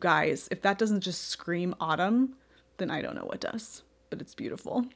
Guys, if that doesn't just scream autumn, then I don't know what does, but it's beautiful.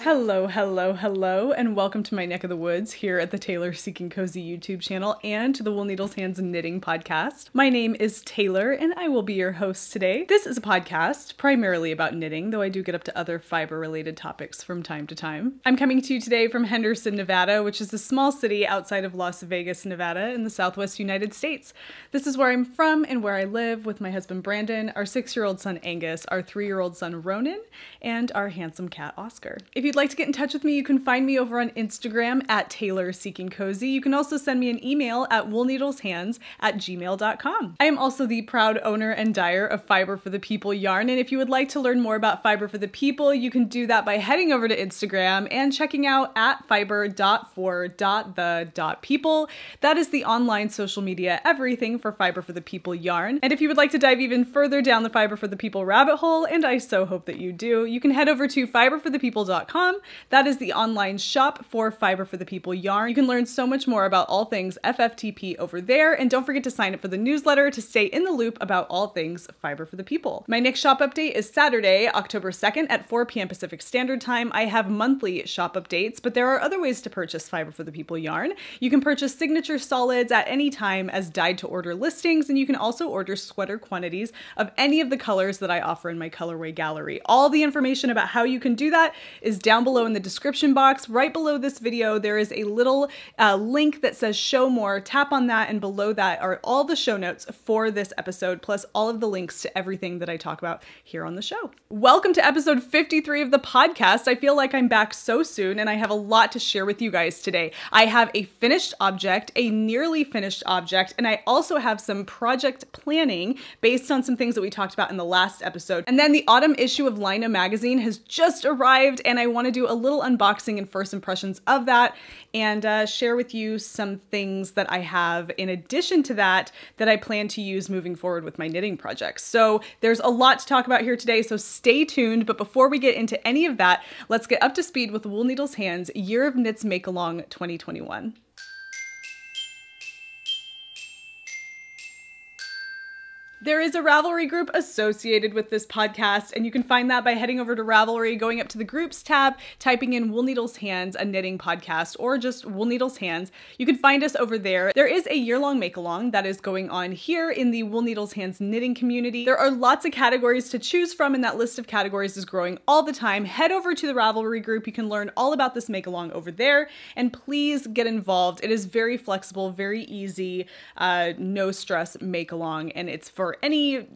Hello, hello, hello, and welcome to my neck of the woods here at the Tayler Seeking Cozy YouTube channel and to the Wool Needles Hands Knitting podcast. My name is Tayler and I will be your host today. This is a podcast primarily about knitting, though I do get up to other fiber-related topics from time to time. I'm coming to you today from Henderson, Nevada, which is a small city outside of Las Vegas, Nevada in the Southwest United States. This is where I'm from and where I live with my husband Brandon, our 6-year-old son Angus, our 3-year-old son Ronan, and our handsome cat Oscar. If you'd like to get in touch with me, you can find me over on Instagram at Tayler Seeking Cozy. You can also send me an email at woolneedleshands@gmail.com. I am also the proud owner and dyer of Fiber for the People yarn, and if you would like to learn more about Fiber for the People, you can do that by heading over to Instagram and checking out at fiber.for.the.people. That is the online social media everything for Fiber for the People yarn. And if you would like to dive even further down the Fiber for the People rabbit hole, and I so hope that you do, you can head over to fiberforthepeople.com. That is the online shop for Fiber for the People yarn. You can learn so much more about all things FFTP over there, and don't forget to sign up for the newsletter to stay in the loop about all things Fiber for the People. My next shop update is Saturday, October 2nd at 4 p.m. Pacific Standard Time. I have monthly shop updates, but there are other ways to purchase Fiber for the People yarn. You can purchase signature solids at any time as dyed-to-order listings, and you can also order sweater quantities of any of the colors that I offer in my colorway gallery. All the information about how you can do that is down below in the description box. Right below this video, there is a little link that says show more. Tap on that, and below that are all the show notes for this episode, plus all of the links to everything that I talk about here on the show. Welcome to episode 53 of the podcast. I feel like I'm back so soon, and I have a lot to share with you guys today. I have a finished object, a nearly finished object, and I also have some project planning based on some things that we talked about in the last episode. And then the autumn issue of Laine magazine has just arrived, and I want to do a little unboxing and first impressions of that and share with you some things that I have in addition to that I plan to use moving forward with my knitting projects. So there's a lot to talk about here today, so stay tuned. But before we get into any of that, let's get up to speed with Wool Needles Hands Year of Knits Make-Along 2021. There is a Ravelry group associated with this podcast, and you can find that by heading over to Ravelry, going up to the groups tab, typing in Wool Needles Hands, a knitting podcast, or just Wool Needles Hands. You can find us over there. There is a year-long make-along that is going on here in the Wool Needles Hands knitting community. There are lots of categories to choose from, and that list of categories is growing all the time. Head over to the Ravelry group. You can learn all about this make-along over there, and please get involved. It is very flexible, very easy, no stress make-along, and it's for any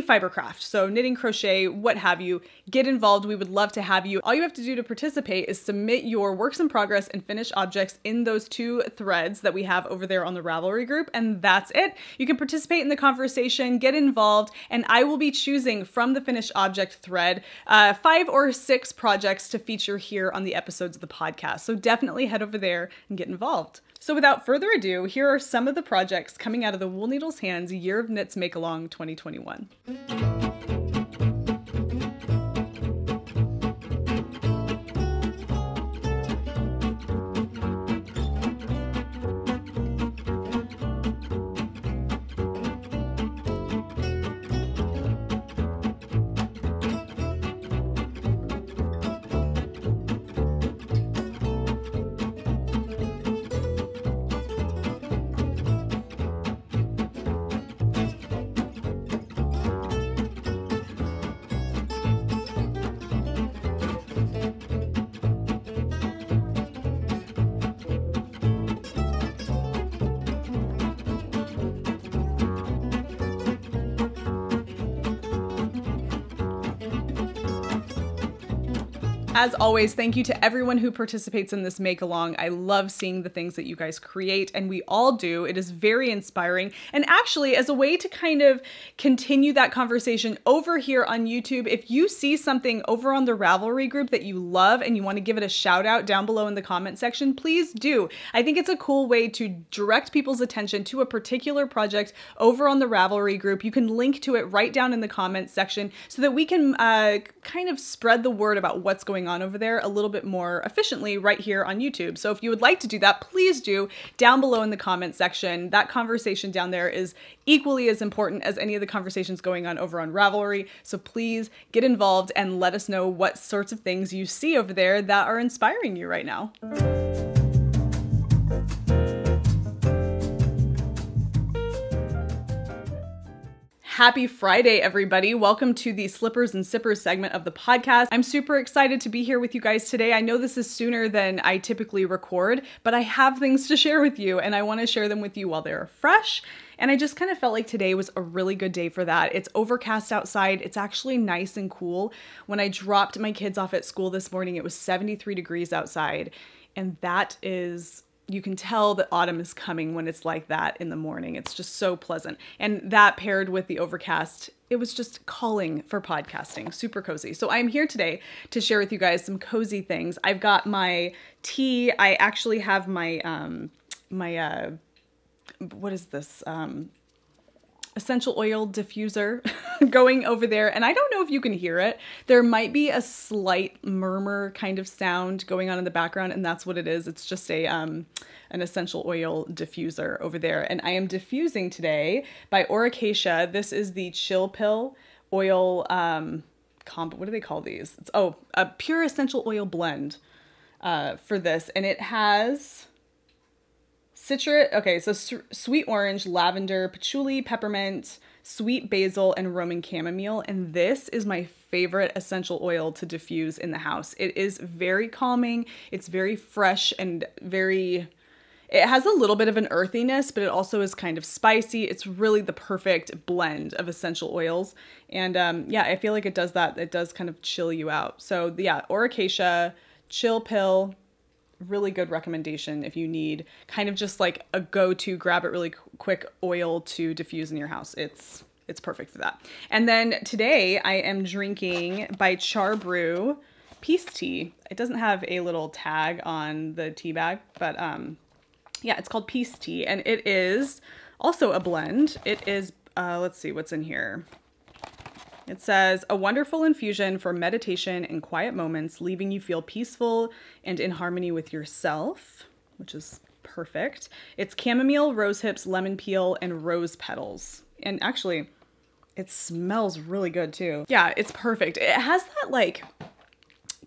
fiber craft. So knitting, crochet, what have you, get involved. We would love to have you. All you have to do to participate is submit your works in progress and finished objects in those 2 threads that we have over there on the Ravelry group, and that's it. You can participate in the conversation, get involved, and I will be choosing from the finished object thread 5 or 6 projects to feature here on the episodes of the podcast. So definitely head over there and get involved. So without further ado, here are some of the projects coming out of the Wool Needles Hands Year of Knits Make-Along 2021. As always, thank you to everyone who participates in this make-along. I love seeing the things that you guys create, and we all do. It is very inspiring. And actually, as a way to kind of continue that conversation over here on YouTube, if you see something over on the Ravelry group that you love and you want to give it a shout out down below in the comment section, please do. I think it's a cool way to direct people's attention to a particular project over on the Ravelry group. You can link to it right down in the comments section so that we can kind of spread the word about what's going on over there a little bit more efficiently right here on YouTube. So if you would like to do that, please do down below in the comment section. That conversation down there is equally as important as any of the conversations going on over on Ravelry. So please get involved and let us know what sorts of things you see over there that are inspiring you right now. Happy Friday, everybody. Welcome to the Slippers and Sippers segment of the podcast. I'm super excited to be here with you guys today. I know this is sooner than I typically record, but I have things to share with you and I want to share them with you while they're fresh. And I just kind of felt like today was a really good day for that. It's overcast outside. It's actually nice and cool. When I dropped my kids off at school this morning, it was 73 degrees outside. And that is... you can tell that autumn is coming when it's like that in the morning. It's just so pleasant. And that paired with the overcast, it was just calling for podcasting, super cozy. So I'm here today to share with you guys some cozy things. I've got my tea. I actually have my, what is this? Essential oil diffuser going over there. And I don't know if you can hear it. There might be a slight murmur kind of sound going on in the background, and that's what it is. It's just a an essential oil diffuser over there. And I am diffusing today by Oracacia. This is the Chill Pill oil what do they call these? It's a pure essential oil blend for this. And it has citrus, okay, so sweet orange, lavender, patchouli, peppermint, sweet basil, and Roman chamomile. And this is my favorite essential oil to diffuse in the house. It is very calming. It's very fresh and it has a little bit of an earthiness, but it also is kind of spicy. It's really the perfect blend of essential oils. And yeah, I feel like it does that. It does kind of chill you out. So yeah, Oracacia, Chill Pill, really good recommendation if you need kind of just like a go-to, grab it really quick oil to diffuse in your house. It's perfect for that. And then today I am drinking by Char Brew Peace Tea. It doesn't have a little tag on the tea bag, but yeah, it's called Peace Tea, and it is also a blend. It is, let's see what's in here. It says, a wonderful infusion for meditation and quiet moments, leaving you feel peaceful and in harmony with yourself, which is perfect. It's chamomile, rose hips, lemon peel, and rose petals. And actually, it smells really good too. Yeah, it's perfect. It has that like,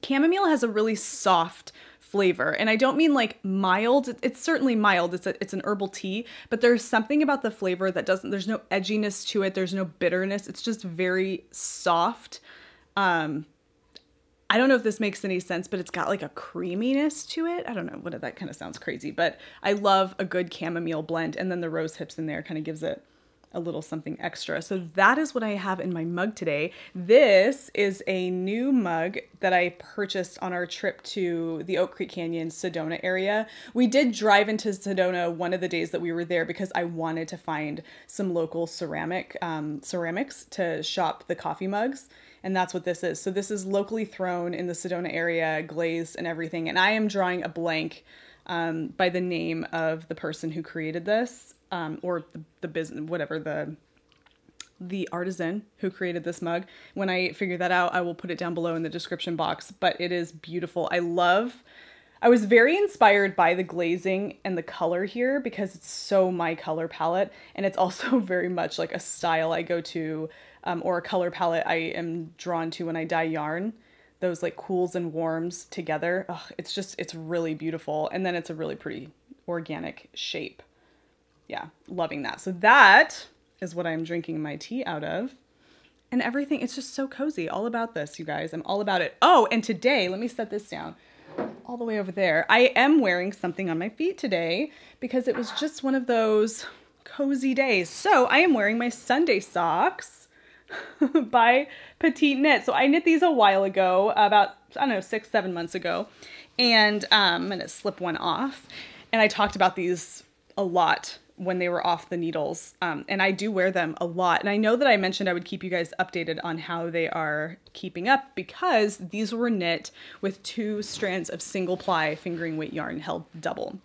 chamomile has a really soft flavor. And I don't mean like mild. It's certainly mild. It's an herbal tea, but there's something about the flavor that there's no edginess to it. There's no bitterness. It's just very soft. I don't know if this makes any sense, but it's got like a creaminess to it. I don't know that kind of sounds crazy, but I love a good chamomile blend. And then the rose hips in there kind of gives it a little something extra. So that is what I have in my mug today. This is a new mug that I purchased on our trip to the Oak Creek Canyon, Sedona area. We did drive into Sedona one of the days that we were there because I wanted to find some local ceramics to shop the coffee mugs. And that's what this is. So this is locally thrown in the Sedona area, glazed and everything. And I am drawing a blank by the name of the person who created this. Or the business, whatever, the artisan who created this mug. When I figure that out, I will put it down below in the description box, but it is beautiful. I was very inspired by the glazing and the color here because it's so my color palette. And it's also very much like a style I go to, or a color palette I am drawn to when I dye yarn. Those like cools and warms together. Ugh, it's really beautiful. And then it's a really pretty organic shape. Yeah, loving that. So that is what I'm drinking my tea out of. And everything, it's just so cozy. All about this, you guys. I'm all about it. Oh, and today, let me set this down all the way over there. I am wearing something on my feet today because it was just one of those cozy days. So I am wearing my Sunday socks. by Petite Knit. So I knit these a while ago, about, I don't know, 6-7 months ago. And I'm going to slip one off. And I talked about these a lot when they were off the needles. And I do wear them a lot. And I know that I mentioned I would keep you guys updated on how they are keeping up, because these were knit with 2 strands of single ply fingering weight yarn held double.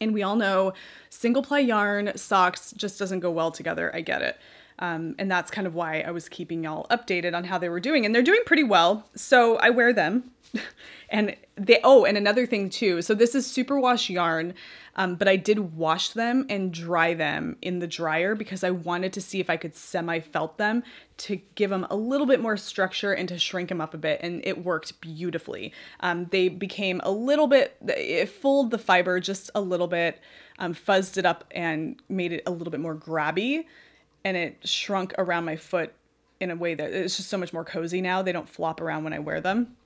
And we all know single ply yarn socks just doesn't go well together. I get it. And that's kind of why I was keeping y'all updated on how they were doing, and they're doing pretty well. So I wear them. And and another thing too. So this is superwash yarn, but I did wash them and dry them in the dryer because I wanted to see if I could semi-felt them to give them a little bit more structure and to shrink them up a bit. And it worked beautifully. They became a little bit, it fulled the fiber just a little bit, fuzzed it up and made it a little bit more grabby. And it shrunk around my foot in a way that it's just so much more cozy now. They don't flop around when I wear them.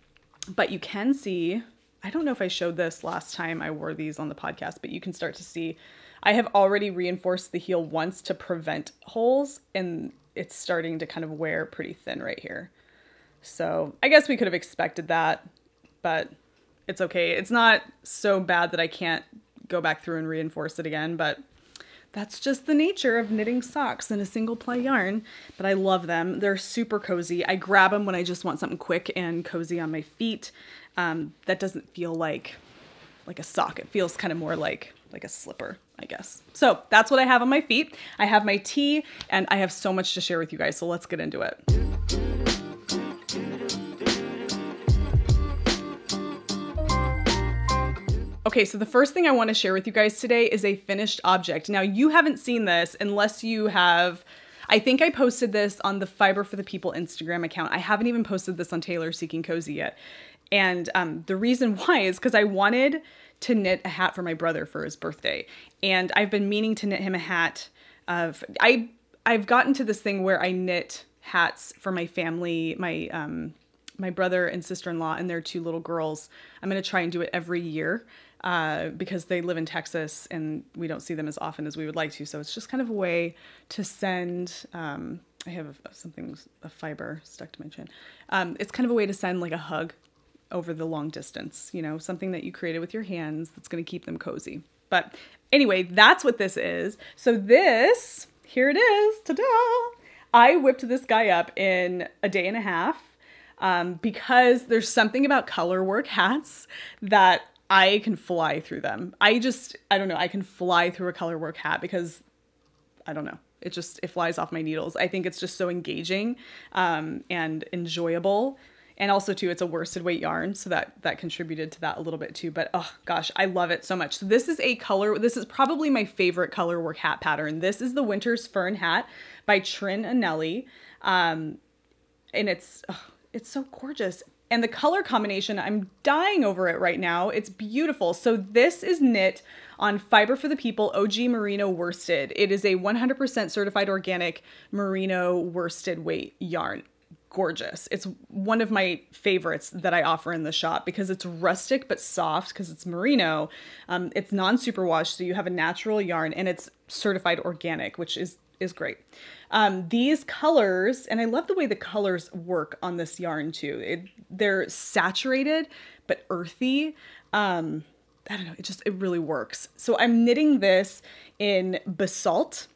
But you can see, I don't know if I showed this last time I wore these on the podcast, but you can start to see I have already reinforced the heel once to prevent holes, and it's starting to kind of wear pretty thin right here. So I guess we could have expected that, but it's okay. It's not so bad that I can't go back through and reinforce it again, but that's just the nature of knitting socks in a single ply yarn, but I love them. They're super cozy. I grab them when I just want something quick and cozy on my feet. That doesn't feel like a sock. It feels kind of more like a slipper, I guess. So that's what I have on my feet. I have my tea, and I have so much to share with you guys, so let's get into it. Okay, so the first thing I want to share with you guys today is a finished object. Now, you haven't seen this unless you have, I think I posted this on the Fiber for the People Instagram account. I haven't even posted this on Tayler Seeking Cozy yet. And the reason why is because I wanted to knit a hat for my brother for his birthday. And I've been meaning to knit him a hat of, I've gotten to this thing where I knit hats for my family, my brother and sister-in-law and their 2 little girls. I'm going to try and do it every year. Because they live in Texas and we don't see them as often as we would like to. So it's just kind of a way to send, I have a fiber stuck to my chin. It's kind of a way to send like a hug over the long distance, you know, something that you created with your hands that's going to keep them cozy. But anyway, that's what this is. So this, here it is, ta-da! I whipped this guy up in a day and a half because there's something about color work hats that I can fly through them. I don't know. I can fly through a color work hat because I don't know. It flies off my needles. I think it's just so engaging, and enjoyable. And also too, it's a worsted weight yarn. So that contributed to that a little bit too, but oh gosh, I love it so much. So this is probably my favorite color work hat pattern. This is the Winter's Fern hat by Trin Anelli. And it's so gorgeous. And the color combination, I'm dying over it right now. It's beautiful. So this is knit on Fiber for the People OG Merino worsted. It is a 100% certified organic merino worsted weight yarn. Gorgeous. It's one of my favorites that I offer in the shop because it's rustic but soft because it's merino. It's non-superwash, so you have a natural yarn, and it's certified organic, which is great. These colors, and I love the way the colors work on this yarn too. They're saturated, but earthy. I don't know, it really works. So I'm knitting this in Basalt.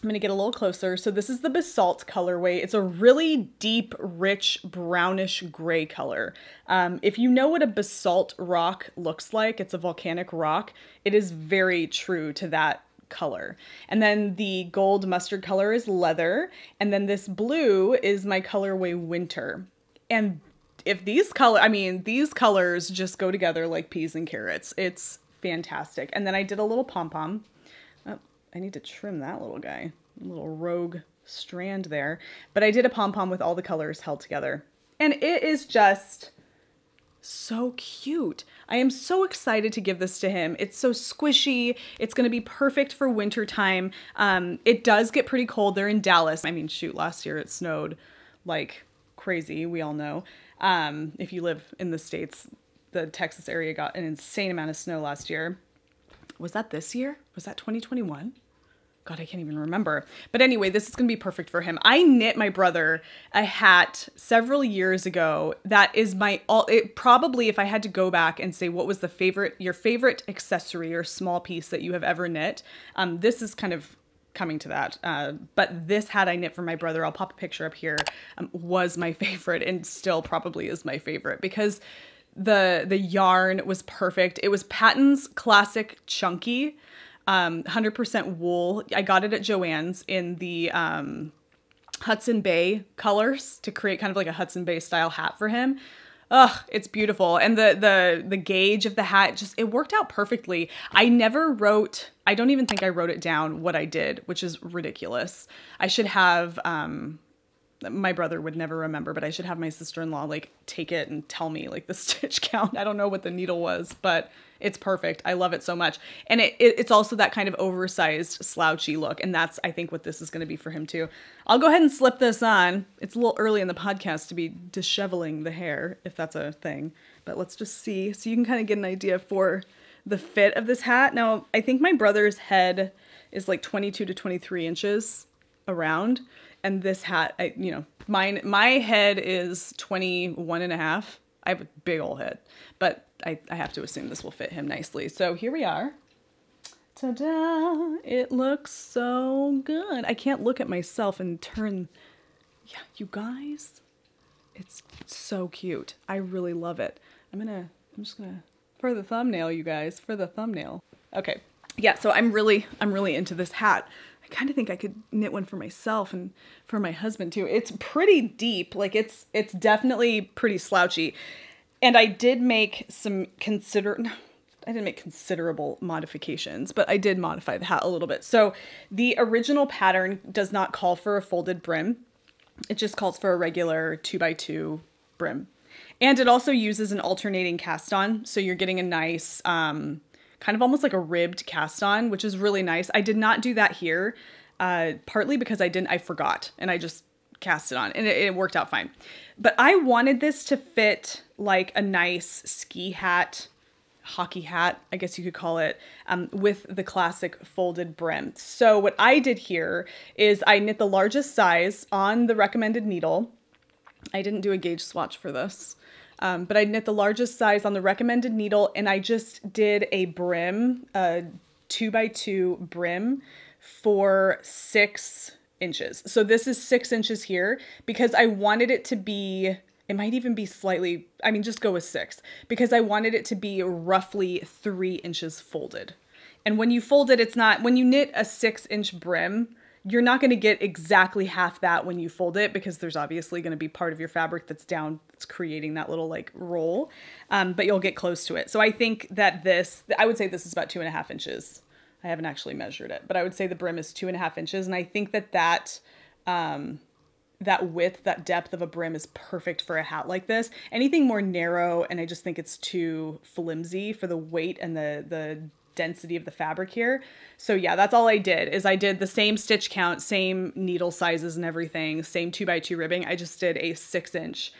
I'm gonna get a little closer. So this is the Basalt colorway. It's a really deep, rich, brownish gray color. If you know what a basalt rock looks like, it's a volcanic rock. It is very true to that color. And then the gold mustard color is leather. And then this blue is my colorway winter. And if these colors just go together like peas and carrots. It's fantastic. And then I did a little pom-pom. Oh, I need to trim that little guy. A little rogue strand there. But I did a pom-pom with all the colors held together. And it is just so cute. I am so excited to give this to him. It's so squishy. It's going to be perfect for winter time. It does get pretty cold. They're in Dallas. I mean, shoot, last year it snowed like crazy. We all know. If you live in the States, the Texas area got an insane amount of snow last year. Was that this year? Was that 2021? God, I can't even remember. But anyway, this is going to be perfect for him. I knit my brother a hat several years ago. That is probably, if I had to go back and say what was your favorite accessory or small piece that you have ever knit, this is kind of coming to that. But this hat I knit for my brother, I'll pop a picture up here, was my favorite and still probably is my favorite because the yarn was perfect. It was Patton's Classic Chunky. 100% wool. I got it at Joann's in the Hudson Bay colors to create kind of like a Hudson Bay style hat for him. Ugh, it's beautiful. And the gauge of the hat, it worked out perfectly. I don't even think I wrote it down what I did, which is ridiculous. I should have, my brother would never remember, but I should have my sister-in-law like take it and tell me like the stitch count. I don't know what the needle was, but it's perfect. I love it so much. And it's also that kind of oversized slouchy look. And that's, I think, what this is going to be for him too. I'll go ahead and slip this on. It's a little early in the podcast to be disheveling the hair, if that's a thing, but let's just see. So you can kind of get an idea for the fit of this hat. Now, I think my brother's head is like 22 to 23 inches around. And this hat, my head is 21 and a half. I have a big old head, but I have to assume this will fit him nicely. So here we are. Ta-da! It looks so good. I can't look at myself and turn. Yeah, you guys, it's so cute. I really love it. I'm just gonna, for the thumbnail, you guys, for the thumbnail. Okay. Yeah, so I'm really into this hat. I kind of think I could knit one for myself and for my husband too. It's pretty deep. Like it's definitely pretty slouchy. And I did make I didn't make considerable modifications, but I did modify the hat a little bit. So the original pattern does not call for a folded brim. It just calls for a regular 2x2 brim. And it also uses an alternating cast on. So you're getting a nice, kind of almost like a ribbed cast on, which is really nice. I did not do that here, partly because I forgot and I just cast it on and it worked out fine. But I wanted this to fit like a nice ski hat, hockey hat, I guess you could call it, with the classic folded brim. So what I did here is I knit the largest size on the recommended needle. I didn't do a gauge swatch for this. But I knit the largest size on the recommended needle and I just did a brim, a 2x2 brim for 6 inches. So this is 6 inches here because I wanted it to be, it might even be slightly, just go with 6 because I wanted it to be roughly 3 inches folded. And when you fold it, when you knit a 6-inch brim, you're not going to get exactly half that when you fold it because there's obviously going to be part of your fabric that's down, it's creating that little like roll, but you'll get close to it. So I think that I would say this is about 2.5 inches. I haven't actually measured it, but I would say the brim is 2.5 inches. And I think that width, that depth of a brim is perfect for a hat like this. Anything more narrow, and I just think it's too flimsy for the weight and the density of the fabric here. So yeah, that's all I did is I did the same stitch count, same needle sizes and everything, same 2x2 ribbing. I just did a 6-inch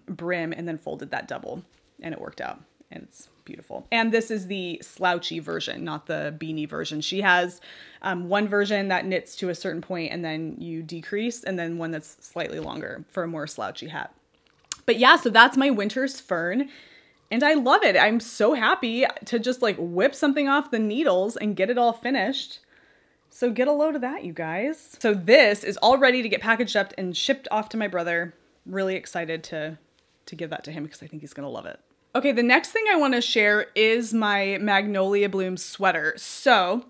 brim and then folded that double and it worked out and it's beautiful. And this is the slouchy version, not the beanie version. She has one version that knits to a certain point and then you decrease, and then one that's slightly longer for a more slouchy hat. But yeah, so that's my winter's fern. And I love it. I'm so happy to just like whip something off the needles and get it all finished. So get a load of that, you guys. So this is all ready to get packaged up and shipped off to my brother. Really excited to give that to him because I think he's gonna love it. Okay, the next thing I wanna share is my Magnolia Bloom sweater. So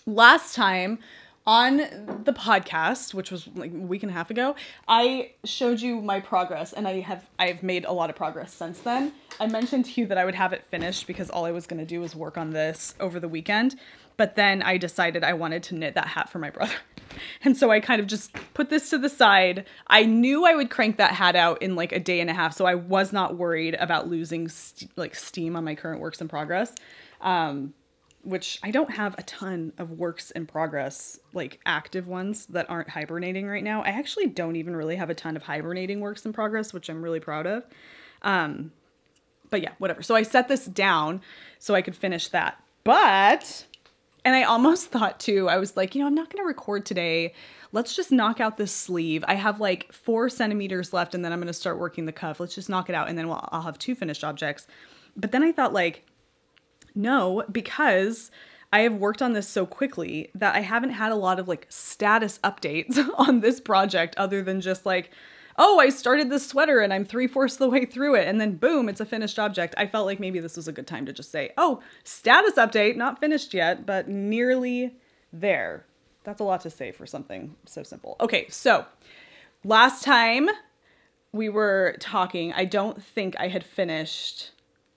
last time on the podcast, which was like a week and a half ago, I showed you my progress and I've made a lot of progress since then. I mentioned to you that I would have it finished because all I was going to do was work on this over the weekend. But then I decided I wanted to knit that hat for my brother. And so I kind of just put this to the side. I knew I would crank that hat out in like a day and a half. So I was not worried about losing steam on my current works in progress. Which I don't have a ton of works in progress, like active ones that aren't hibernating right now. I actually don't even really have a ton of hibernating works in progress, which I'm really proud of. But yeah, whatever. So I set this down so I could finish that. But And I almost thought too, I was like, you know, I'm not going to record today. Let's just knock out this sleeve. I have like 4 centimeters left and then I'm going to start working the cuff. Let's just knock it out and then I'll have 2 finished objects. But then I thought like, no, because I have worked on this so quickly that I haven't had a lot of like status updates on this project other than just like, oh, I started this sweater and I'm 3/4 of the way through it. And then boom, it's a finished object. I felt like maybe this was a good time to just say, oh, status update, not finished yet, but nearly there. That's a lot to say for something so simple. Okay, so last time we were talking, I don't think I had finished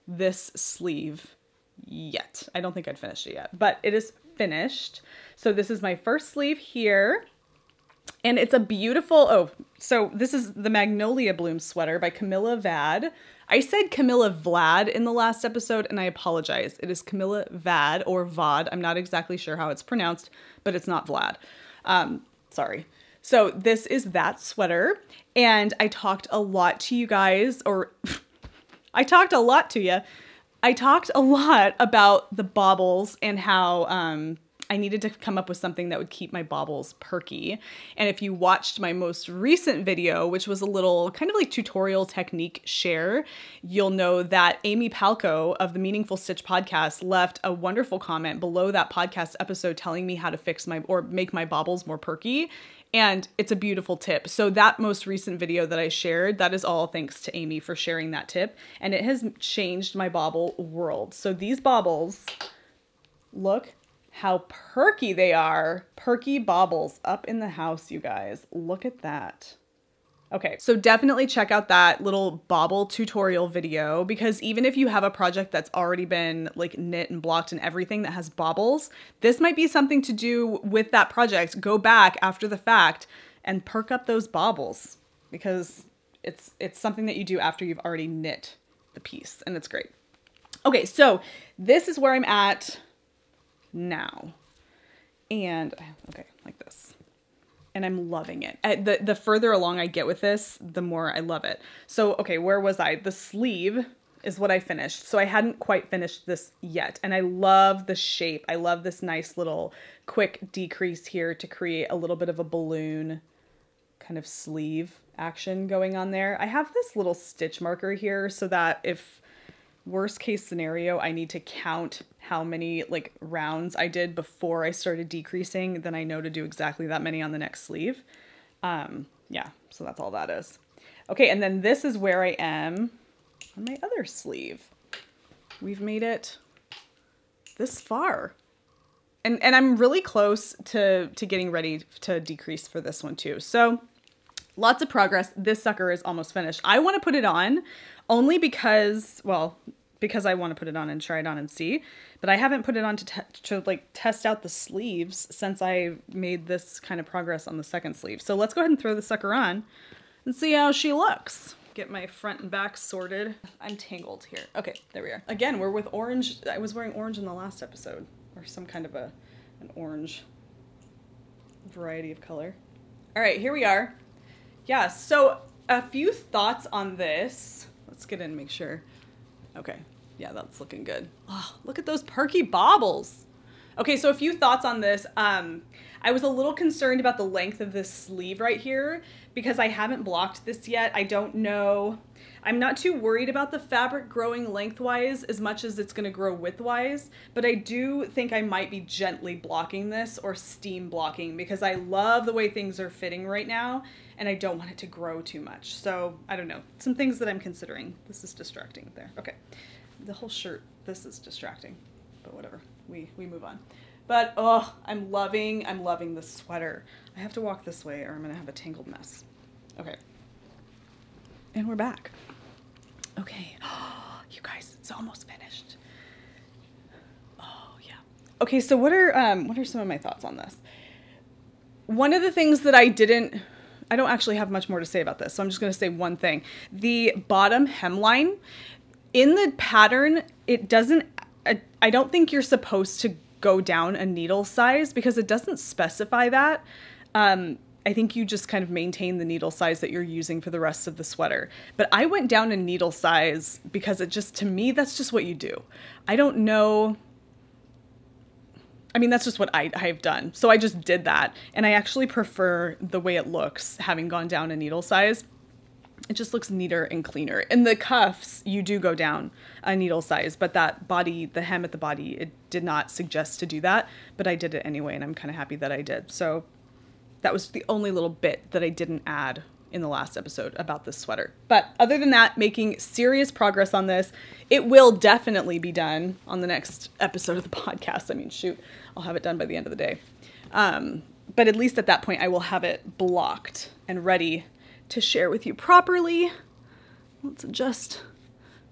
this sleeve yet. I don't think I'd finished it yet, but it is finished. So this is my first sleeve here. And it's a beautiful, oh, so this is the Magnolia Bloom sweater by Camilla Vad. I said Camilla Vlad in the last episode, and I apologize. It is Camilla Vad or Vod. I'm not exactly sure how it's pronounced, but it's not Vlad. Sorry. So this is that sweater, and I talked a lot to you guys, or I talked a lot to you. I talked a lot about the baubles and how I needed to come up with something that would keep my baubles perky. And if you watched my most recent video, which was a little kind of like tutorial technique share, you'll know that Amy Palco of the Meaningful Stitch podcast left a wonderful comment below that podcast episode telling me how to fix my, or make my baubles more perky. And it's a beautiful tip. So that most recent video that I shared, that is all thanks to Amy for sharing that tip. And it has changed my bauble world. So these baubles, look how perky they are. Perky baubles up in the house, you guys. Look at that. Okay, so definitely check out that little bauble tutorial video, because even if you have a project that's already been like knit and blocked and everything that has baubles, this might be something to do with that project. Go back after the fact and perk up those baubles, because it's something that you do after you've already knit the piece, and it's great. Okay, so this is where I'm at now. And okay, like this. And I'm loving it. The further along I get with this, the more I love it. So, okay, where was I? The sleeve is what I finished. So I hadn't quite finished this yet. And I love the shape. I love this nice little quick decrease here to create a little bit of a balloon kind of sleeve action going on there. I have this little stitch marker here so that if worst case scenario, I need to count how many like rounds I did before I started decreasing, then I know to do exactly that many on the next sleeve. Yeah, so that's all that is. Okay, and then this is where I am on my other sleeve. We've made it this far. And I'm really close to getting ready to decrease for this one too. So lots of progress. This sucker is almost finished. I want to put it on only because, well, because I want to put it on and try it on and see, but I haven't put it on to like test out the sleeves since I made this kind of progress on the second sleeve. So let's go ahead and throw the sucker on and see how she looks. Get my front and back sorted. I'm tangled here. Okay, there we are. Again, we're with orange. I was wearing orange in the last episode, or some kind of an orange variety of color. All right, here we are. Yeah, so a few thoughts on this. Let's get in and make sure. Okay, yeah, that's looking good. Oh, look at those perky baubles. Okay, so a few thoughts on this. I was a little concerned about the length of this sleeve right here because I haven't blocked this yet. I don't know. I'm not too worried about the fabric growing lengthwise as much as it's gonna grow widthwise, but I do think I might be gently blocking this or steam blocking because I love the way things are fitting right now and I don't want it to grow too much. So I don't know, some things that I'm considering. This is distracting there. Okay, the whole shirt, this is distracting, but whatever, we move on. But oh, I'm loving the sweater. I have to walk this way or I'm gonna have a tangled mess. Okay, and we're back. Okay, oh, you guys, it's almost finished. Oh yeah. Okay, so what are some of my thoughts on this? One of the things that I don't actually have much more to say about this, so I'm just gonna say one thing. The bottom hemline, in the pattern, it doesn't, I don't think you're supposed to go down a needle size because it doesn't specify that. I think you just kind of maintain the needle size that you're using for the rest of the sweater. But I went down a needle size because it just, to me, that's just what you do. I don't know. I mean, that's just what I've done. So I just did that. And I actually prefer the way it looks, having gone down a needle size. It just looks neater and cleaner. In the cuffs, you do go down a needle size, but that body, the hem at the body, it did not suggest to do that, but I did it anyway, and I'm kind of happy that I did. So that was the only little bit that I didn't add in the last episode about this sweater. But other than that, making serious progress on this. It will definitely be done on the next episode of the podcast. I mean, shoot, I'll have it done by the end of the day. But at least at that point, I will have it blocked and ready to share with you properly. Let's adjust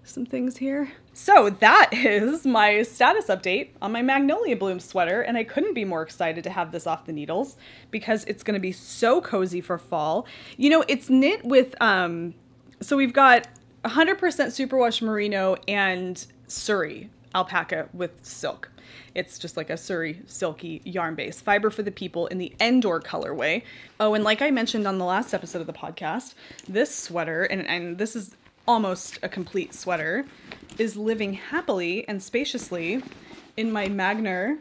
some things here. So that is my status update on my Magnolia Bloom sweater, and I couldn't be more excited to have this off the needles because it's going to be so cozy for fall. You know, it's knit with, so we've got 100% superwash merino and Surrey alpaca with silk. It's just like a Surrey silky yarn base. Fiber for the People in the Endor colorway. Oh, and like I mentioned on the last episode of the podcast, this sweater, and this is almost a complete sweater, is living happily and spaciously in my Magner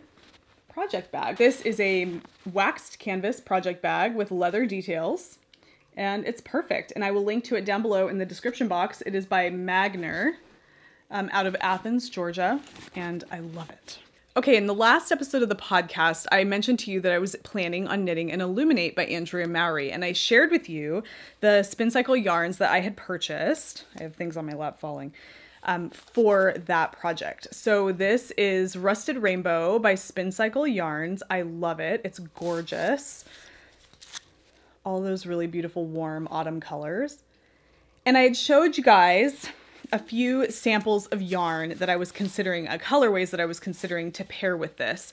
project bag. This is a waxed canvas project bag with leather details, and it's perfect. And I will link to it down below in the description box. It is by Magner out of Athens, Georgia, and I love it. Okay, in the last episode of the podcast, I mentioned to you that I was planning on knitting an Illuminate by Andrea Mowry, and I shared with you the Spin Cycle yarns that I had purchased. I have things on my lap falling. For that project. So this is Rusted Rainbow by Spin Cycle Yarns. I love it. It's gorgeous. All those really beautiful warm autumn colors. And I had showed you guys a few samples of yarn that I was considering, colorways that I was considering to pair with this.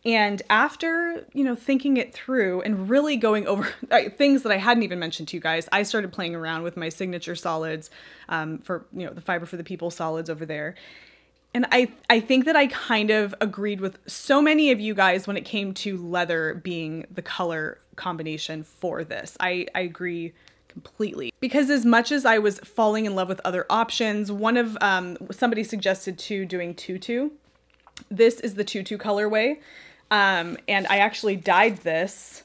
And after, you know, thinking it through and really going over things that I hadn't even mentioned to you guys, I started playing around with my signature solids for, you know, the Fiber for the People solids over there. And I think that I kind of agreed with so many of you guys when it came to leather being the color combination for this. I agree completely. Because as much as I was falling in love with other options, one of, somebody suggested doing tutu. This is the tutu colorway. And I actually dyed this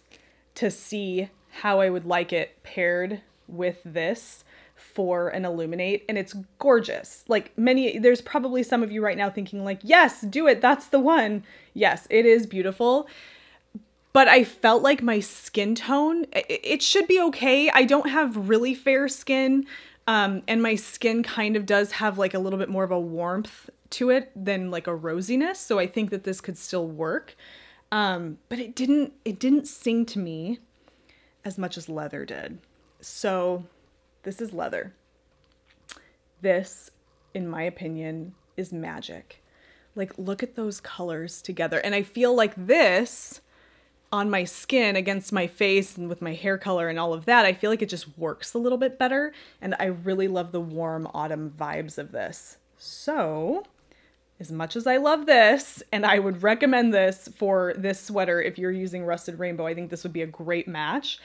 to see how I would like it paired with this for an Illuminate, and it's gorgeous. Like there's probably some of you right now thinking like, yes, do it, that's the one. Yes, it is beautiful. But I felt like my skin tone, it should be okay. I don't have really fair skin, and my skin kind of does have like a little bit more of a warmth to it than like a rosiness. So I think that this could still work. But it didn't sing to me as much as leather did. So this is leather. This, in my opinion, is magic. Like, look at those colors together. And I feel like this on my skin against my face and with my hair color and all of that, I feel like it just works a little bit better. And I really love the warm autumn vibes of this. So as much as I love this, and I would recommend this for this sweater if you're using Rusted Rainbow, I think this would be a great match.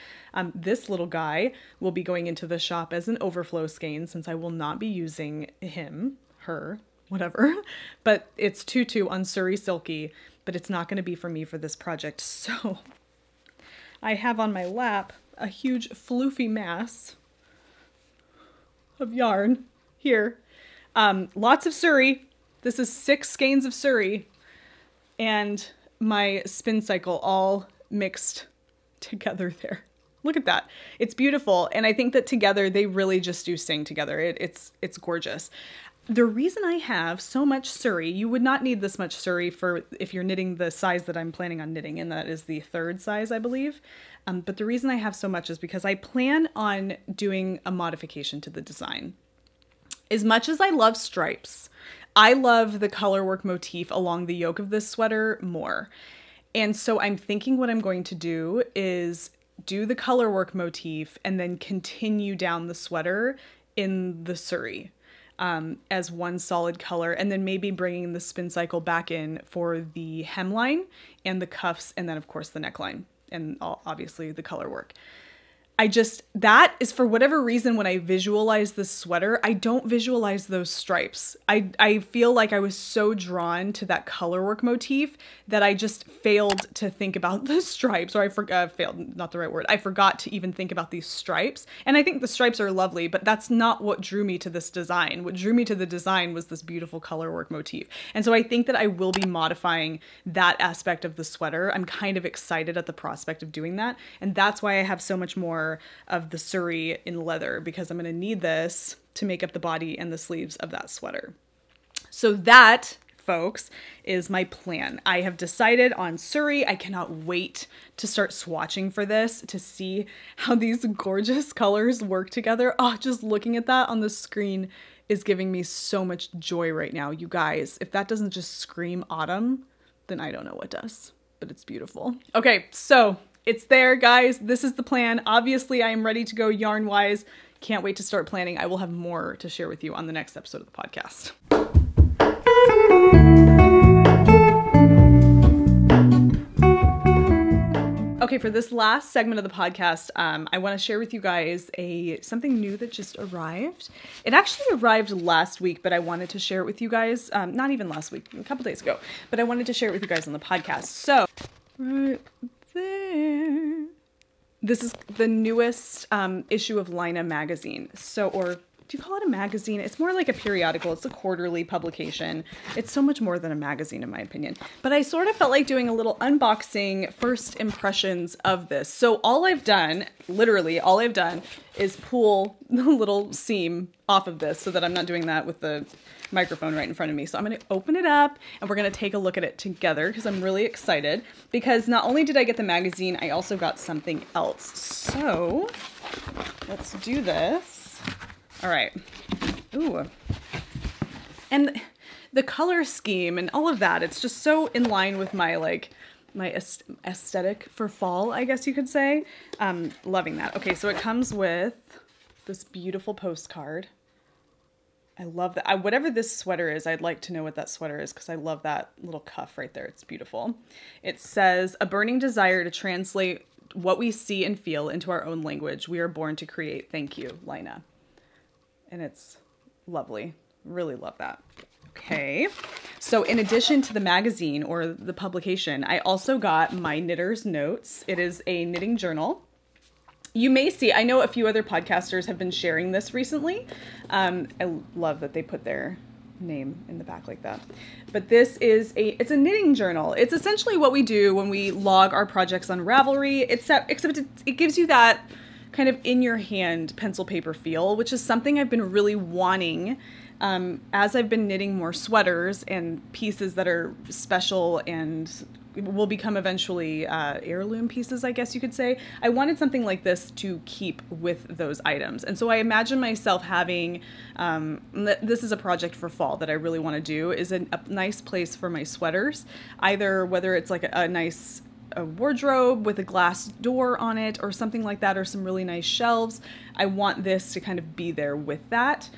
This little guy will be going into the shop as an overflow skein since I will not be using him, her, whatever. But it's tutu on Surrey Silky, but it's not going to be for me for this project. So I have on my lap a huge floofy mass of yarn here. Lots of Surrey. This is 6 skeins of Surrey and my Spin Cycle all mixed together there. Look at that. It's beautiful. And I think that together they really just do sing together. It's gorgeous. The reason I have so much Surrey, you would not need this much Surrey for if you're knitting the size that I'm planning on knitting, and that is the 3rd size, I believe. But the reason I have so much is because I plan on doing a modification to the design. As much as I love stripes, I love the colorwork motif along the yoke of this sweater more. And so I'm thinking what I'm going to do is do the colorwork motif and then continue down the sweater in the Surrey as one solid color, and then maybe bringing the Spin Cycle back in for the hemline and the cuffs, and then of course the neckline and obviously the colorwork. that is for whatever reason, when I visualize this sweater, I don't visualize those stripes. I feel like I was so drawn to that color work motif that I just failed to think about the stripes, or I forgot, failed, not the right word. I forgot to even think about these stripes. And I think the stripes are lovely, but that's not what drew me to this design. What drew me to the design was this beautiful color work motif. And so I think that I will be modifying that aspect of the sweater. I'm kind of excited at the prospect of doing that. And that's why I have so much more of the Surrey in leather, because I'm going to need this to make up the body and the sleeves of that sweater. So that, folks, is my plan. I have decided on Surrey. I cannot wait to start swatching for this to see how these gorgeous colors work together. Oh, just looking at that on the screen is giving me so much joy right now. You guys, if that doesn't just scream autumn, then I don't know what does, but it's beautiful. Okay, so it's there, guys. This is the plan. Obviously, I am ready to go yarn-wise. Can't wait to start planning. I will have more to share with you on the next episode of the podcast. Okay, for this last segment of the podcast, I want to share with you guys something new that just arrived. It actually arrived last week, but I wanted to share it with you guys. Not even last week, a couple days ago, but I wanted to share it with you guys on the podcast. So, right there. This is the newest issue of Laine magazine. Or do you call it a magazine? It's more like a periodical. It's a quarterly publication. It's so much more than a magazine, in my opinion. But I sort of felt like doing a little unboxing first impressions of this. So all I've done, literally all I've done, is pull the little seam off of this so that I'm not doing that with the microphone right in front of me. So I'm going to open it up and we're going to take a look at it together because I'm really excited, because not only did I get the magazine, I also got something else. So let's do this. All right. Ooh. And the color scheme and all of that, it's just so in line with my aesthetic for fall, I guess you could say. Loving that. Okay, so it comes with this beautiful postcard. I love that. Whatever this sweater is, I'd like to know what that sweater is because I love that little cuff right there. It's beautiful. It says, "A burning desire to translate what we see and feel into our own language. We are born to create. Thank you, Laine." And it's lovely. Really love that. Okay. So in addition to the magazine or the publication, I also got my knitter's notes. It is a knitting journal. You may see, I know a few other podcasters have been sharing this recently. I love that they put their name in the back like that. But this is it's a knitting journal. It's essentially what we do when we log our projects on Ravelry, except it gives you that kind of in your hand pencil paper feel, which is something I've been really wanting as I've been knitting more sweaters and pieces that are special and will become eventually heirloom pieces, I guess you could say. I wanted something like this to keep with those items. And so I imagine myself having, this is a project for fall that I really want to do, is a nice place for my sweaters, either whether it's like a nice wardrobe with a glass door on it or something like that, or some really nice shelves. I want this to kind of be there with that.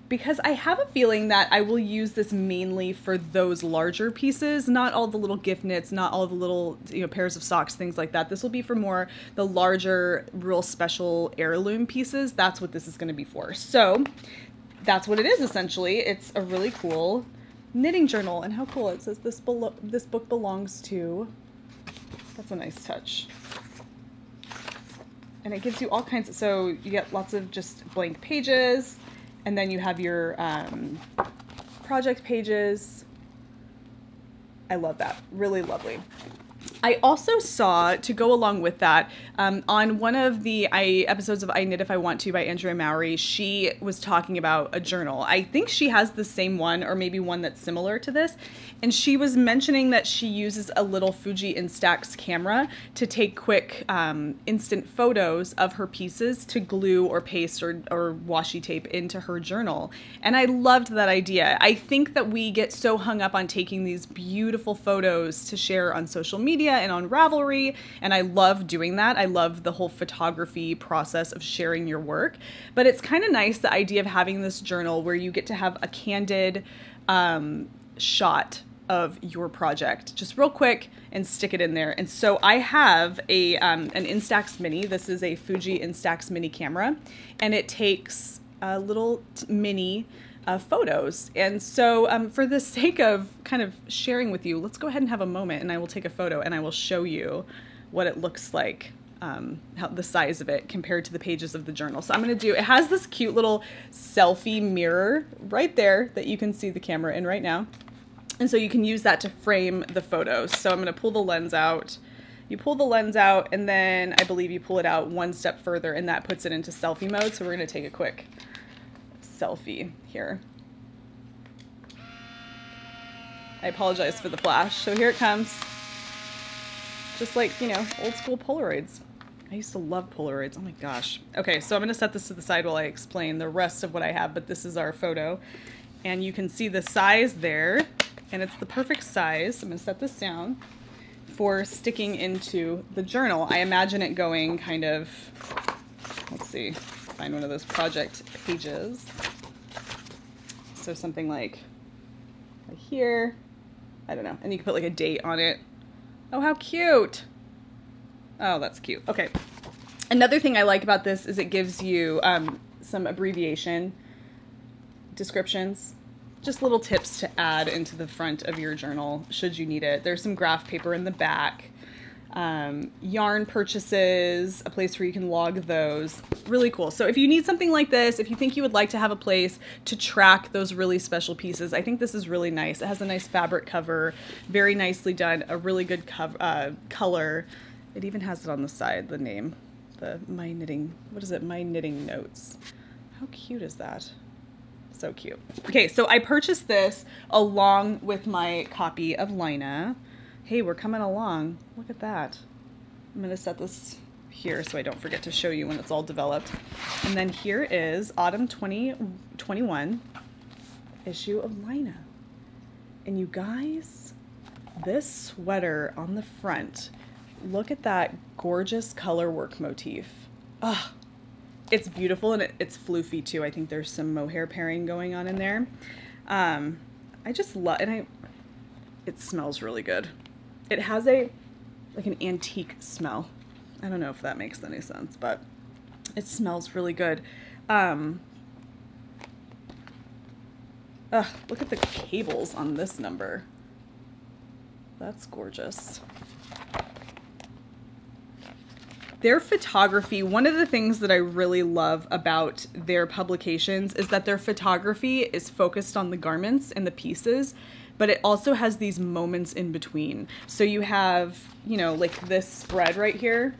Because I have a feeling that I will use this mainly for those larger pieces, not all the little gift knits, not all the little pairs of socks, things like that. This will be for more the larger, real special heirloom pieces. That's what this is going to be for. So that's what it is essentially. It's a really cool knitting journal, and how cool it says this book belongs to. That's a nice touch. And it gives you all kinds of, so you get lots of just blank pages. And then you have your project pages. I love that. Really lovely. I also saw, to go along with that, on one of the episodes of I Knit If I Want To by Andrea Mowry, she was talking about a journal. I think she has the same one, or maybe one that's similar to this. And she was mentioning that she uses a little Fuji Instax camera to take quick instant photos of her pieces to glue or paste or washi tape into her journal. And I loved that idea. I think that we get so hung up on taking these beautiful photos to share on social media and on Ravelry, and I love doing that. I love the whole photography process of sharing your work, but it's kind of nice, the idea of having this journal where you get to have a candid shot of your project, just real quick, and stick it in there. And so I have an Instax Mini. This is a Fuji Instax Mini camera, and it takes little mini photos. And so for the sake of kind of sharing with you, let's go ahead and have a moment, and I will take a photo and I will show you what it looks like, how the size of it compared to the pages of the journal. So I'm going to do, it has this cute little selfie mirror right there that you can see the camera in right now. And so you can use that to frame the photos. So I'm going to pull the lens out. You pull the lens out, and then I believe you pull it out one step further, and that puts it into selfie mode. So we're going to take a quick selfie here. I apologize for the flash. So here it comes. Just like, you know, old school Polaroids. I used to love Polaroids. Oh my gosh. Okay, so I'm going to set this to the side while I explain the rest of what I have, but this is our photo. And you can see the size there, and it's the perfect size. I'm going to set this down for sticking into the journal. I imagine it going kind of, let's see, find one of those project pages. So something like right here. I don't know. And you can put like a date on it. Oh, how cute. Oh, that's cute. Okay. Another thing I like about this is it gives you some abbreviation descriptions, just little tips to add into the front of your journal should you need it. There's some graph paper in the back, yarn purchases, a place where you can log those. Really cool. So if you need something like this, if you think you would like to have a place to track those really special pieces, I think this is really nice. It has a nice fabric cover, very nicely done, a really good color. It even has it on the side, the name, My Knitting, what is it? My Knitting Notes. How cute is that? So cute. Okay, so I purchased this along with my copy of Laine. Hey, we're coming along. Look at that. I'm gonna set this here so I don't forget to show you when it's all developed. And then here is Autumn 2021 issue of Laine. And you guys, this sweater on the front, look at that gorgeous color work motif. Ah, it's beautiful, and it's floofy too. I think there's some mohair pairing going on in there. I just love, and it smells really good. It has like an antique smell. I don't know if that makes any sense, but it smells really good. Look at the cables on this number. That's gorgeous. Their photography, one of the things that I really love about their publications is that their photography is focused on the garments and the pieces, but it also has these moments in between. So you have, you know, like this spread right here.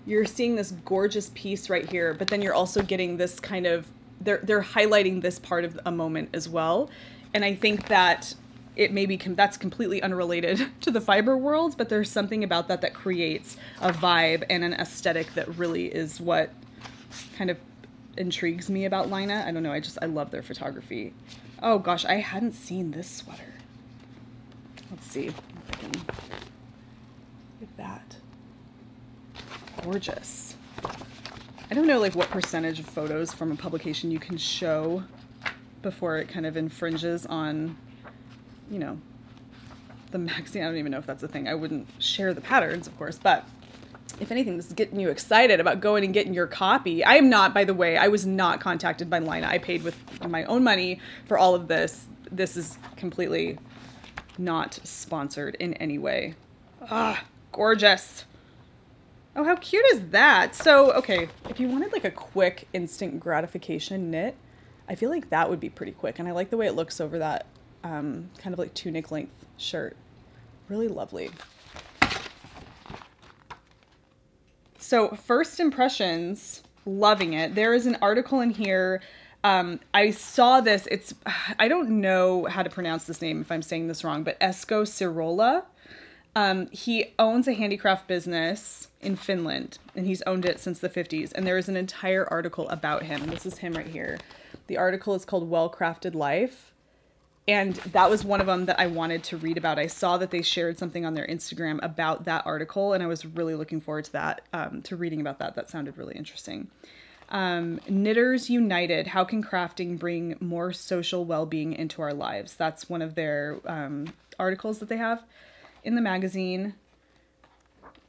You're seeing this gorgeous piece right here, but then you're also getting this kind of, they're highlighting this part of a moment as well. And I think that it may be, that's completely unrelated to the fiber world, but there's something about that that creates a vibe and an aesthetic that really is what kind of intrigues me about Laine. I don't know, I love their photography. Oh gosh, I hadn't seen this sweater. Let's see if I can get that. Gorgeous. I don't know like what percentage of photos from a publication you can show before it kind of infringes on, you know, the magazine. I don't even know if that's a thing. I wouldn't share the patterns, of course, but if anything, this is getting you excited about going and getting your copy. I am not, by the way, I was not contacted by Laine. I paid with my own money for all of this. This is completely not sponsored in any way. Ah, gorgeous. Oh, how cute is that? So, okay, if you wanted like a quick instant gratification knit, I feel like that would be pretty quick. And I like the way it looks over that kind of like tunic length shirt. Really lovely. So first impressions, loving it. There is an article in here. I saw this. I don't know how to pronounce this name if I'm saying this wrong, but Esko Sirola. He owns a handicraft business in Finland, and he's owned it since the 50s. And there is an entire article about him. This is him right here. The article is called Well Crafted Life. And that was one of them that I wanted to read about. I saw that they shared something on their Instagram about that article, and I was really looking forward to that, to reading about that. That sounded really interesting. Knitters United, How Can Crafting Bring More Social Well-Being into Our Lives? That's one of their articles that they have in the magazine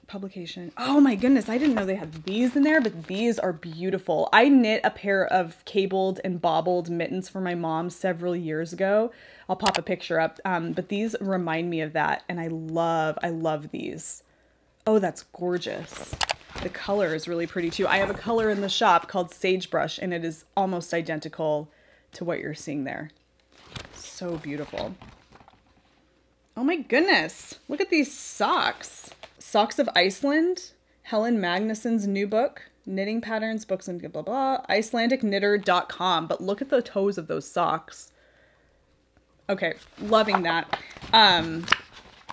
publication. Oh my goodness, I didn't know they had these in there, but these are beautiful. I knit a pair of cabled and bobbled mittens for my mom several years ago. I'll pop a picture up, but these remind me of that, and I love these. Oh, that's gorgeous. The color is really pretty too. I have a color in the shop called Sagebrush, and it is almost identical to what you're seeing there. So beautiful. Oh my goodness, look at these socks. Socks of Iceland, Helen Magnuson's new book, Knitting Patterns, Books, and blah, blah, blah, IcelandicKnitter.com. But look at the toes of those socks. Okay, loving that.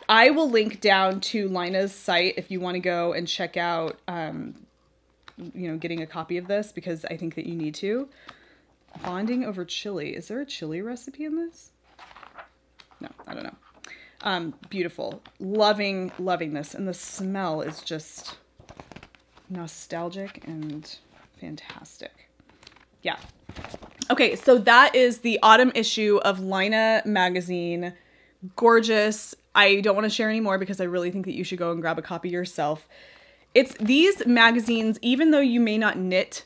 I will link down to Lina's site if you want to go and check out, you know, getting a copy of this, because I think that you need to. Bonding over chili. Is there a chili recipe in this? No, I don't know. Beautiful. Loving this. And the smell is just nostalgic and fantastic. Yeah. Okay, so that is the autumn issue of Laine magazine. Gorgeous. I don't want to share any more because I really think that you should go and grab a copy yourself. It's these magazines, even though you may not knit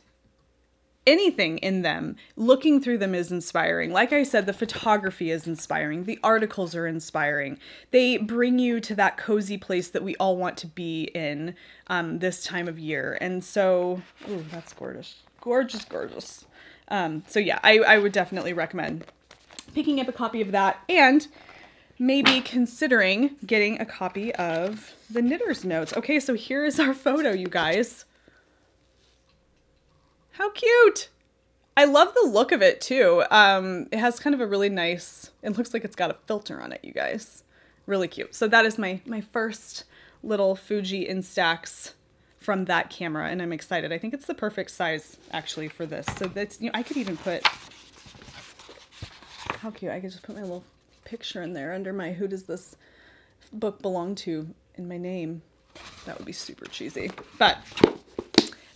anything in them, looking through them is inspiring. Like I said, the photography is inspiring. The articles are inspiring. They bring you to that cozy place that we all want to be in this time of year. And so, ooh, that's gorgeous. Gorgeous, gorgeous. So yeah, I would definitely recommend picking up a copy of that and maybe considering getting a copy of the Knitter's Notes. Okay, so here is our photo, you guys. How cute! I love the look of it too. It has kind of a really nice, it looks like it's got a filter on it, you guys. Really cute. So that is my first little Fuji Instax from that camera, and I'm excited. I think it's the perfect size actually for this. So that's, you know, I could even put, how cute, I could just put my little picture in there under my who does this book belong to in my name. That would be super cheesy, but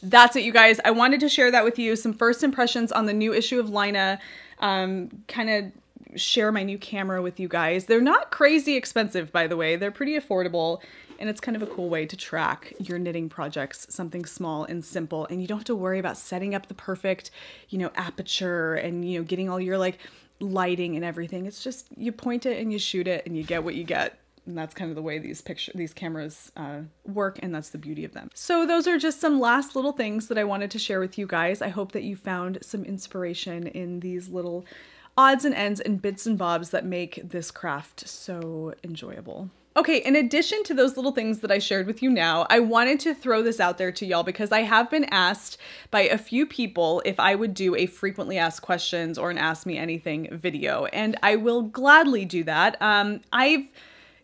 that's it, you guys. I wanted to share that with you. Some first impressions on the new issue of Laine. Kind of share my new camera with you guys. They're not crazy expensive, by the way. They're pretty affordable, and it's kind of a cool way to track your knitting projects, something small and simple, and you don't have to worry about setting up the perfect, you know, aperture and, you know, getting all your like lighting and everything. It's just, you point it and you shoot it and you get what you get. And that's kind of the way these cameras work, and that's the beauty of them. So those are just some last little things that I wanted to share with you guys. I hope that you found some inspiration in these little odds and ends and bits and bobs that make this craft so enjoyable. Okay, in addition to those little things that I shared with you now, I wanted to throw this out there to y'all because I have been asked by a few people if I would do a frequently asked questions or an Ask Me Anything video, and I will gladly do that. I've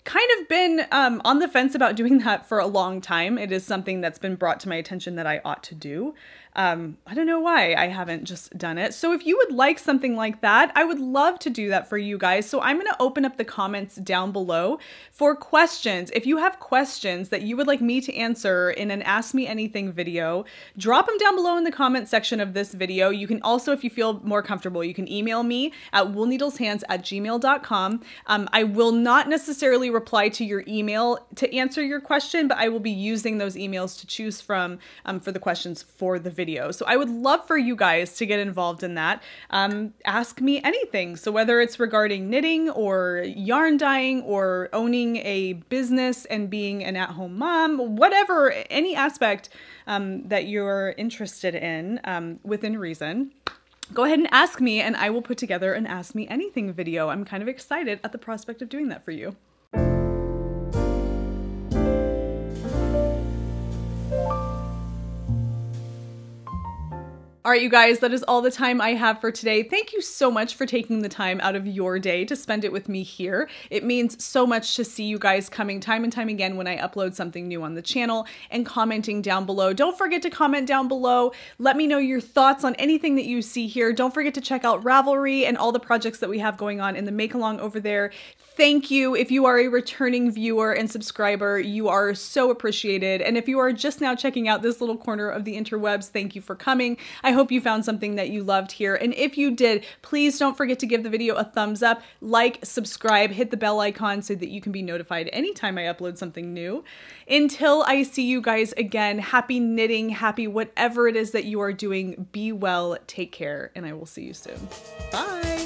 kind of been on the fence about doing that for a long time. It is something that's been brought to my attention that I ought to do. I don't know why I haven't just done it. So if you would like something like that, I would love to do that for you guys. So I'm going to open up the comments down below for questions. If you have questions that you would like me to answer in an Ask Me Anything video, drop them down below in the comment section of this video. You can also, if you feel more comfortable, you can email me at woolneedleshands@gmail.com. I will not necessarily reply to your email to answer your question, but I will be using those emails to choose from for the questions for the video. So I would love for you guys to get involved in that. Ask me anything. So whether it's regarding knitting or yarn dyeing or owning a business and being an at-home mom, whatever, any aspect that you're interested in within reason, go ahead and ask me and I will put together an Ask Me Anything video. I'm kind of excited at the prospect of doing that for you. All right, you guys, that is all the time I have for today. Thank you so much for taking the time out of your day to spend it with me here. It means so much to see you guys coming time and time again when I upload something new on the channel and commenting down below. Don't forget to comment down below. Let me know your thoughts on anything that you see here. Don't forget to check out Ravelry and all the projects that we have going on in the make along over there. Thank you. If you are a returning viewer and subscriber, you are so appreciated. And if you are just now checking out this little corner of the interwebs, thank you for coming. I hope you found something that you loved here. And if you did, please don't forget to give the video a thumbs up, like, subscribe, hit the bell icon so that you can be notified anytime I upload something new. Until I see you guys again, happy knitting, happy whatever it is that you are doing. Be well, take care, and I will see you soon. Bye.